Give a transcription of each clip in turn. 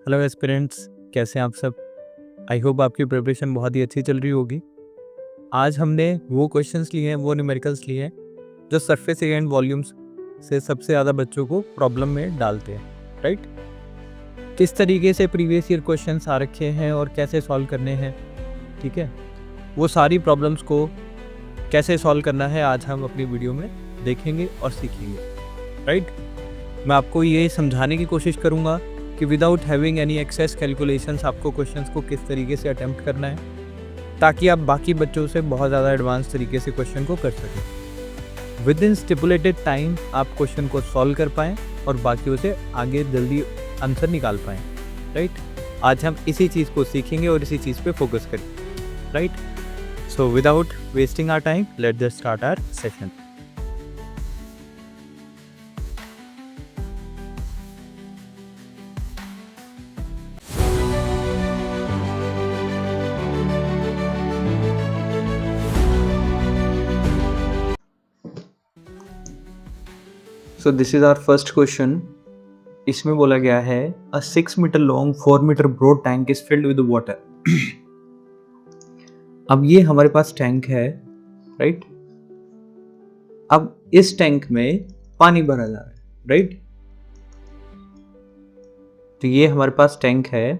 Hello aspirants, कैसे हैं आप सब। आई होप आपकी प्रिपरेशन बहुत ही अच्छी चल रही होगी। आज हमने वो क्वेश्चंस लिए हैं, वो न्यूमेरिकल्स लिए हैं जो सरफेस एरिया एंड वॉल्यूम्स से सबसे ज़्यादा बच्चों को प्रॉब्लम में डालते हैं, राइट। किस तरीके से प्रीवियस ईयर क्वेश्चंस आ रखे हैं और कैसे सॉल्व करने हैं, ठीक है, वो सारी प्रॉब्लम्स को कैसे सॉल्व करना है आज हम अपनी वीडियो में देखेंगे और सीखेंगे, राइट। मैं आपको ये समझाने की कोशिश करूँगा कि without having any excess calculations आपको क्वेश्चंस को किस तरीके से अटेम्प्ट करना है ताकि आप बाकी बच्चों से बहुत ज़्यादा एडवांस तरीके से क्वेश्चन को कर सकें। विद इन स्टिपुलेटेड टाइम आप क्वेश्चन को सॉल्व कर पाएँ और बाकियों से आगे जल्दी आंसर निकाल पाएँ, राइट। आज हम इसी चीज़ को सीखेंगे और इसी चीज़ पे फोकस करेंगे, right. So without wasting our time let's just start our session. So this is our first question. इसमें बोला गया है a 6 meter long 4 meter broad tank is filled with water. अब ये हमारे पास टैंक है, राइट। अब इस टैंक में पानी भरा जा रहा है, राइट। तो ये हमारे पास टैंक है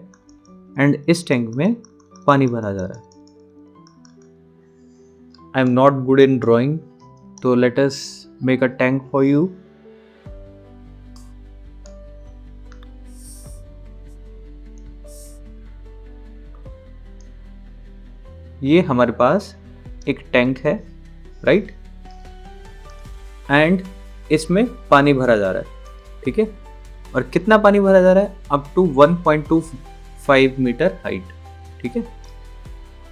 एंड इस टैंक में पानी भरा जा रहा है। I am not good in drawing, तो let us make a tank for you. ये हमारे पास एक टैंक है, राइट, एंड इसमें पानी भरा जा रहा है, ठीक है। और कितना पानी भरा जा रहा है? अप टू 1.25 मीटर हाइट, ठीक है।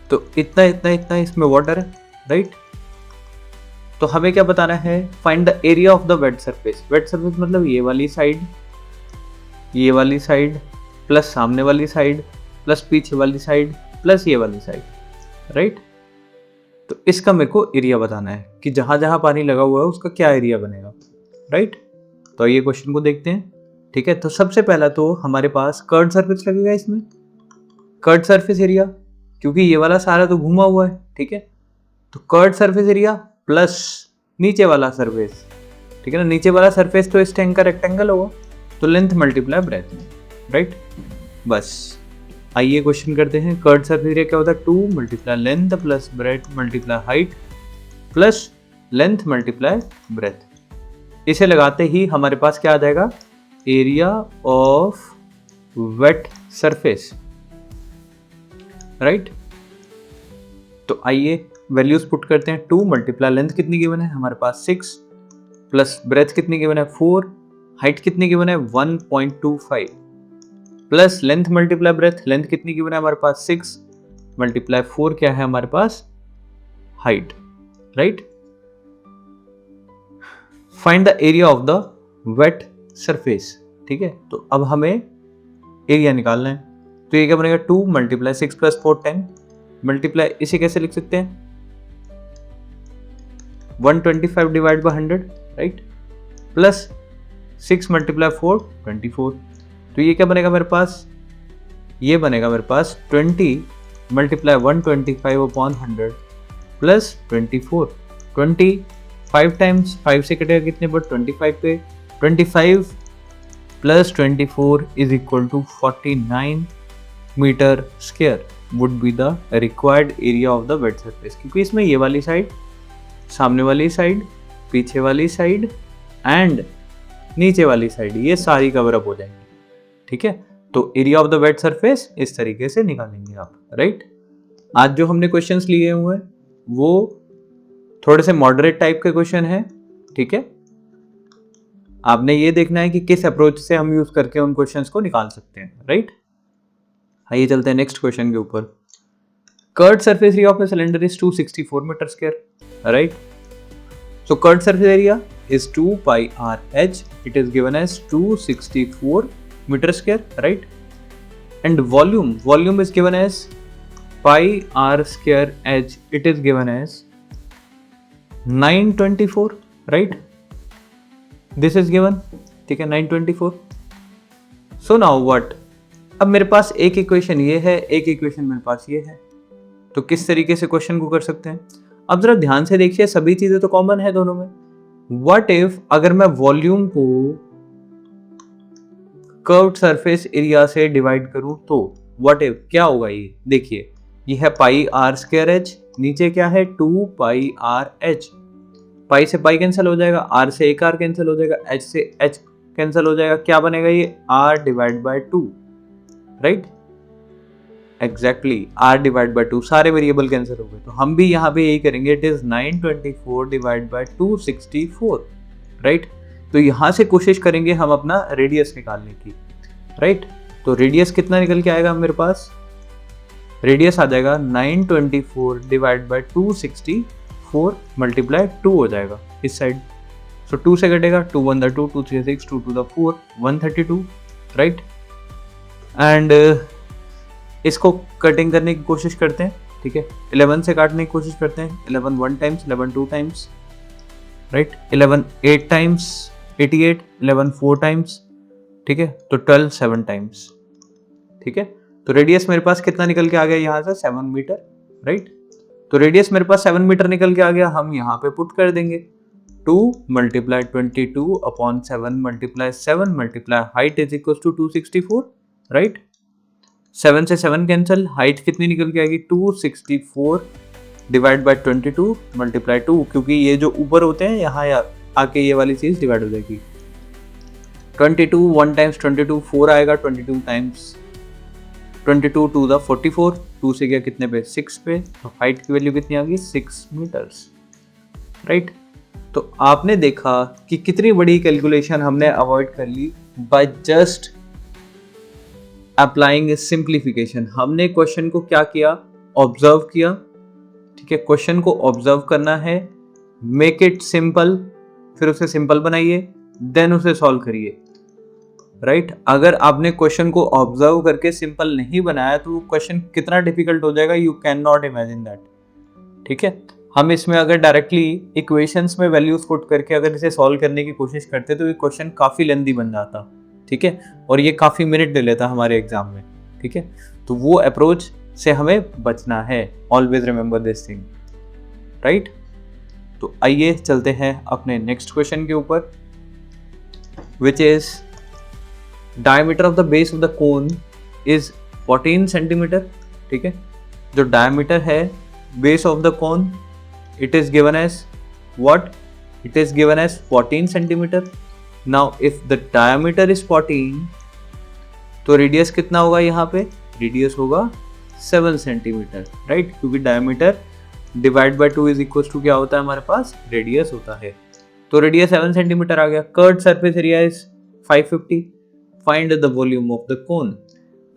तो इतना इतना इतना इसमें वाटर है, राइट। तो हमें क्या बताना है? Find the area of the wet surface. Wet surface मतलब ये वाली साइड प्लस सामने वाली साइड प्लस पीछे वाली साइड प्लस ये वाली साइड, राइट। तो इसका मेरे को एरिया बताना है कि जहां जहां पानी लगा हुआ है उसका क्या एरिया बनेगा, राइट। तो ये क्वेश्चन को देखते हैं, ठीक है। तो सबसे पहला तो हमारे पास कर्व्ड सरफेस लगेगा इसमें, कर्व्ड सरफेस एरिया, क्योंकि ये वाला सारा तो घुमा हुआ है, ठीक है। तो कर्व्ड सरफेस एरिया प्लस नीचे वाला सरफेस, ठीक है ना। नीचे वाला सरफेस तो इस टैंक का रेक्टेंगल होगा, तो लेंथ मल्टीप्लाई ब्रेथ, राइट। बस आइए क्वेश्चन करते हैं। कर्व्ड सरफेस एरिया क्या होता है? 2 multiply length plus breadth multiply height plus length multiply breadth. इसे लगाते ही हमारे पास क्या आ जाएगा? Area of wet surface, right. तो आइए वैल्यूज पुट करते हैं। 2 मल्टीप्लाई लेंथ कितनी गिवन है हमारे पास? 6 प्लस ब्रेथ कितनी गिवन है? 4, हाइट कितनी गिवन है? 1.25 plus length multiply breadth, length कितनी गिवन है हमारे पास? 6 मल्टीप्लाई 4 क्या है हमारे पास? Height, right. Find the area of the wet surface, ठीक है। तो अब हमें एरिया निकालना है। तो ये क्या बनेगा? 2 मल्टीप्लाई 6 प्लस 4 10 मल्टीप्लाई, इसे कैसे लिख सकते हैं? 125 divide by 100, right, plus 6 multiply 4 24। तो ये क्या बनेगा मेरे पास? ये बनेगा मेरे पास 20 मल्टीप्लाई 125 अपॉन 100 प्लस 24। 25 टाइम्स 5 से कटेगा कितने पर? 25 पे। 25 plus 24 is equal to 49 metre square would be the required area of the wet surface. क्योंकि इसमें ये वाली साइड, सामने वाली साइड, पीछे वाली साइड एंड नीचे वाली साइड, ये सारी कवर अप हो जाएंगी, ठीक है। तो area of the wet surface इस तरीके से निकालेंगे आप, राइट। आज जो हमने क्वेश्चंस लिए हुए हैं वो थोड़े से मॉडरेट टाइप के क्वेश्चन है, ठीक है। आपने ये देखना है कि किस अप्रोच से हम यूज करके उन क्वेश्चंस को निकाल सकते हैं, राइट। आइए चलते हैं नेक्स्ट क्वेश्चन के ऊपर। Curved surface area of the cylinder is 264 metre square, right. So curved surface area is 2 pi r h. It is given as 264 meter square, right? And volume is given as pi r square h. It is given as 924, right? This is given, ठीक है, 924. So now what? अब मेरे पास एक equation ये है, एक equation मेरे पास ये है, तो किस तरीके से क्वेश्चन को कर सकते हैं। अब जरा ध्यान से देखिए, सभी चीजें तो कॉमन है दोनों में। व्हाट इफ अगर मैं वॉल्यूम को कर्व्ड सरफेस एरिया से डिवाइड करूं तो व्हाट इफ क्या होगा। ये देखिए, ये है पाई आर स्क्वायर एच, नीचे क्या है 2 पाई आर एच। पाई से पाई कैंसिल हो जाएगा, आर से एक आर कैंसिल हो जाएगा, एच से एच कैंसिल हो जाएगा, क्या बनेगा ये r divide by 2, right. Exactly r divide by 2, सारे वेरिएबल कैंसिल हो गए। तो हम भी यहाँ पे यही करेंगे, it is 924 divide by 264, right. तो यहाँ से कोशिश करेंगे हम अपना रेडियस निकालने की, राइट। तो रेडियस कितना निकल के आएगा मेरे पास, रेडियस आ जाएगा 924 डिवाइड बाय 264 मल्टीप्लाई 2 हो जाएगा इस साइड। सो 2 से कटेगा, 2 1 2, 2 3 6, 2 2 4, 132, राइट। एंड इसको कटिंग करने की कोशिश करते हैं, ठीक है। 11 से काटने की कोशिश करते हैं, 11 1 times, 11 2 times, right. 11 8 times 88, 11 4 times, ठीक है। तो 12 7 टाइम्स, ठीक है। तो रेडियस मेरे पास कितना निकल के आ गया यहाँ से 7 मीटर, राइट। तो रेडियस मेरे पास 7 मीटर निकल के आ गया, हम यहाँ पे पुट कर देंगे 2 multiply 22 upon 7 multiply 7 multiply height is equal to 264, right. 7 से 7 कैंसिल, हाइट कितनी निकल के आएगी 264 डिवाइड बाय 22 मल्टीप्लाई 2, क्योंकि ये जो ऊपर होते हैं यहाँ आके ये वाली चीज डिवाइड हो जाएगी। 22 1 टाइम्स 22 4 आएगा, 22 टाइम्स 22 2 द 44, 2 से गया कितने पे 6 पे, तो हाइट की वैल्यू कितनी आ गई 6 मीटर्स, राइट। तो आपने देखा कि कितनी बड़ी कैलकुलेशन हमने अवॉइड कर ली बाय जस्ट अप्लाइंग सिंप्लीफिकेशन। हमने क्वेश्चन को क्या किया, ऑब्जर्व किया, ठीक है। क्वेश्चन को ऑब्जर्व करना है, मेक इट सिंपल, फिर उसे सिंपल बनाइए, देन उसे सॉल्व करिए, राइट। अगर आपने क्वेश्चन को ऑब्जर्व करके सिंपल नहीं बनाया तो क्वेश्चन कितना डिफिकल्ट हो जाएगा, you can not imagine that, ठीक है। हम इसमें अगर डायरेक्टली इक्वेशंस में वैल्यूज पुट करके अगर इसे सॉल्व करने की कोशिश करते तो ये क्वेश्चन काफी लेंथी बन जाता, ठीक है, और ये काफी मिनट ले लेता हमारे एग्जाम में, ठीक है। तो वो अप्रोच से हमें बचना है, always remember this thing, right. तो आइए चलते हैं अपने नेक्स्ट क्वेश्चन के ऊपर, which is diameter of the base of the cone is 14 centimetre, ठीक है। जो डायमीटर है base of the cone, it is given as what, it is given as 14 centimetre. Now if the diameter is 14 तो radius कितना होगा, यहाँ पे radius होगा 7 सेंटीमीटर, राइट, क्योंकि diameter divide by 2 is equal to क्या होता है हमारे पास, रेडियस होता है। तो रेडियस 7 सेंटीमीटर आ गया। Curved surface area is 550, find the volume of the cone.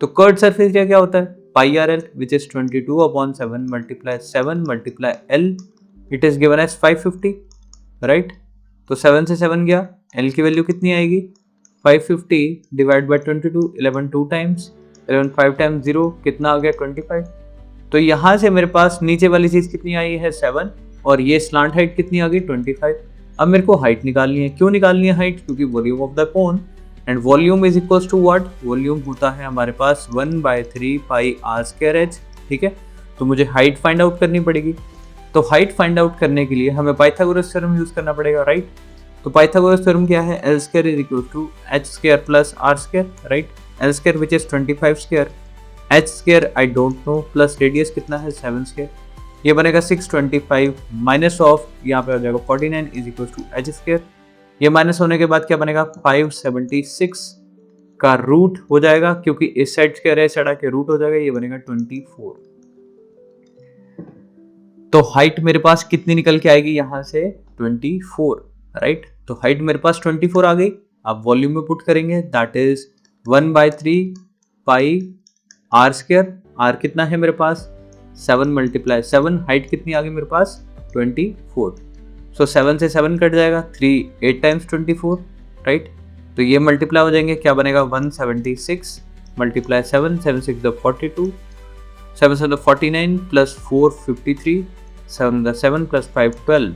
तो कर्व्ड सरफेस एरिया क्या होता है, pi R L which is 22 upon 7 multiply 7 multiply L, it is given as 550, right. तो 7 से 7 गया, एल की वैल्यू कितनी आएगी 550 डिवाइड बाय 22, 11 2 टाइम्स, 11 5 टाइम्स 0 कितना आ गया 25। तो यहाँ से मेरे पास नीचे वाली चीज कितनी आई है 7, और ये स्लांट हाइट कितनी आ गई 25। अब मेरे को हाइट निकालनी है, क्यों निकालनी है हाइट, क्योंकि volume of the cone, and volume is equal to what, volume होता है हमारे पास 1/3 पाई आर स्क्वायर एच, ठीक है। तो मुझे हाइट फाइंड आउट करनी पड़ेगी। तो हाइट फाइंड आउट करने के लिए हमें पाइथागोरस थ्योरम यूज करना पड़ेगा, राइट। तो पाइथागोरस थ्योरम क्या है, l square is equal to h square plus r square, right. L square which is 25 square, h square I don't know, plus radius कितना है 7 स्क्वायर, ये बनेगा 625 माइनस ऑफ यहाँ पे आ जाएगा 49 is equal to h square. ये minus होने के बाद क्या बनेगा 576 का रूट हो जाएगा, क्योंकि इस साइड स्क्वायर है, इस साइड के रूट हो जाएगा, ये बनेगा 24। तो हाइट मेरे पास कितनी निकल के आएगी यहाँ से 24, राइट। तो हाइट मेरे पास 24 आ गई। अब वॉल्यूम में पुट करेंगे, that is 1/3 pi r square, r कितना है मेरे पास 7 मल्टीप्लाई 7, हाइट कितनी आ गई मेरे पास 24। सो 7 से 7 कट जाएगा, 3 8 टाइम्स 24, राइट। तो ये मल्टीप्लाई हो जाएंगे, क्या बनेगा 176 मल्टीप्लाई 7, 7 6 द 42, 7 7 द 49 प्लस 4 53, 7 द 7 plus 5 12,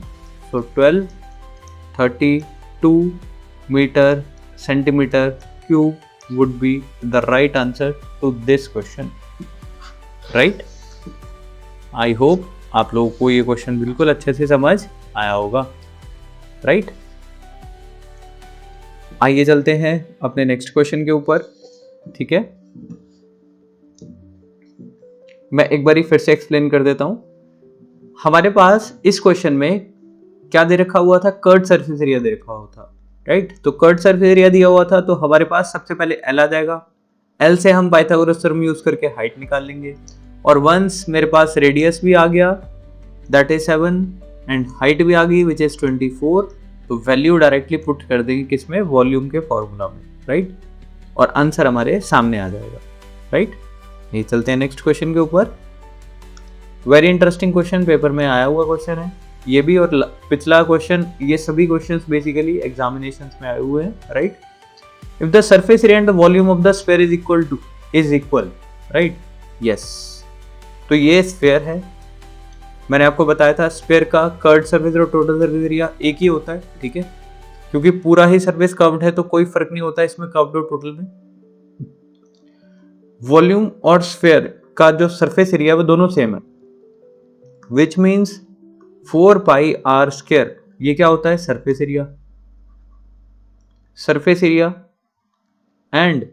so 12 32 metre centimetre cube would be the right answer to this question, right? I hope आप लोगों को ये क्वेश्चन बिल्कुल अच्छे से समझ आया होगा, राइट? आइए चलते हैं अपने नेक्स्ट क्वेश्चन के ऊपर, ठीक है? मैं एक बारी फिर से एक्सप्लेन कर देता हूं। हमारे पास इस क्वेश्चन में क्या दे रखा हुआ था? कर्व्ड सरफेस एरिया दे रखा हुआ था, राइट? तो कर्व्ड सरफेस एरिया दिया हुआ था, तो हमारे पास सबसे पहले एल आ जाएगा। एल से हम पाइथागोरस थ्योरम यूज करके हाइट निकाल लेंगे, और वंस मेरे पास रेडियस भी आ गया दैट इज 7 एंड हाइट भी आ गई विच इज 24, तो वैल्यू डायरेक्टली पुट कर देंगे किसमें? वॉल्यूम के फॉर्मूला में, राइट? और आंसर हमारे सामने आ जाएगा, राइट? ये चलते हैं नेक्स्ट क्वेश्चन के ऊपर। वेरी इंटरेस्टिंग क्वेश्चन, पेपर में आया हुआ क्वेश्चन है ये भी, और पिछला क्वेश्चन, ये सभी क्वेश्चंस बेसिकली एग्जामिनेशंस में आए हुए हैं, right? If the surface area and the volume of the sphere is equal, right? Yes, तो ये स्फीयर है। मैंने आपको बताया था स्फीयर का कर्व्ड सरफेस और टोटल सरफेस एरिया एक ही होता है, ठीक है? क्योंकि पूरा ही सरफेस कर्व्ड है तो कोई फर्क नहीं होता इसमें कर्व्ड और टोटल में। वॉल्यूम और स्फीयर का जो सरफेस एरिया वो दोनों सेम है, which means 4 pi r square, ये क्या होता है? Surface area. Surface area and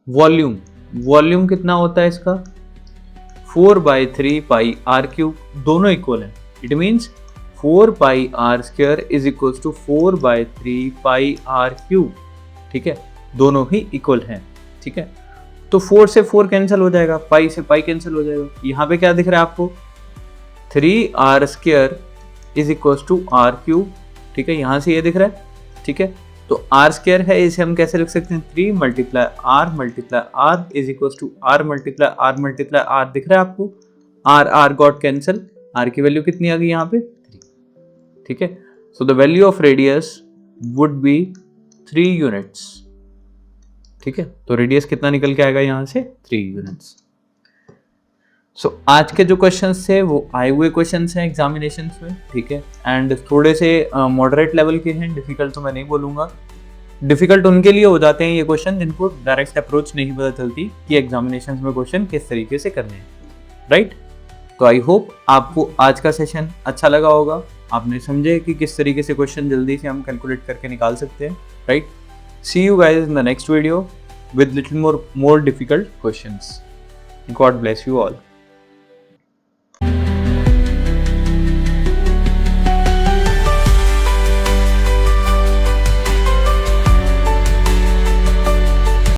volume, volume कितना होता है इसका? 4/3 पाई आर क्यूब, दोनों इक्वल है। It means 4 pi r square is equal to 4/3 pi r cube, ठीक है? दोनों ही इक्वल हैं, ठीक है? तो 4 से 4 कैंसिल हो जाएगा, पाई से पाई कैंसिल हो जाएगा। यहाँ पे क्या दिख रहा है आपको? 3r square is equal to r cube, ठीक है? यहाँ से ये दिख रहा है, ठीक है? तो आर स्क्वायर है, इसे हम कैसे लिख सकते हैं? 3 multiply r is equal to r multiply r दिख रहा है आपको? आर गॉट कैंसिल, आर की वैल्यू कितनी आ गई यहाँ पे? 3, ठीक है? So the value of radius would be 3 units, ठीक है? तो रेडियस कितना निकल के आएगा यहाँ से? 3 यूनिट्स। सो आज के जो क्वेश्चंस थे वो आए हुए क्वेश्चंस हैं एग्जामिनेशंस में, ठीक है? एंड थोड़े से मॉडरेट लेवल के हैं, डिफिकल्ट तो मैं नहीं बोलूँगा। डिफिकल्ट उनके लिए हो जाते हैं ये क्वेश्चन जिनको डायरेक्ट अप्रोच नहीं पता चलती कि एग्जामिनेशंस में क्वेश्चन किस तरीके से करने हैं, राइट? तो आई होप आपको आज का सेशन अच्छा लगा होगा, आपने समझे कि किस तरीके से क्वेश्चन जल्दी से हम कैलकुलेट करके निकाल सकते हैं, right? See you guys in the next video with little more difficult questions. God bless you all.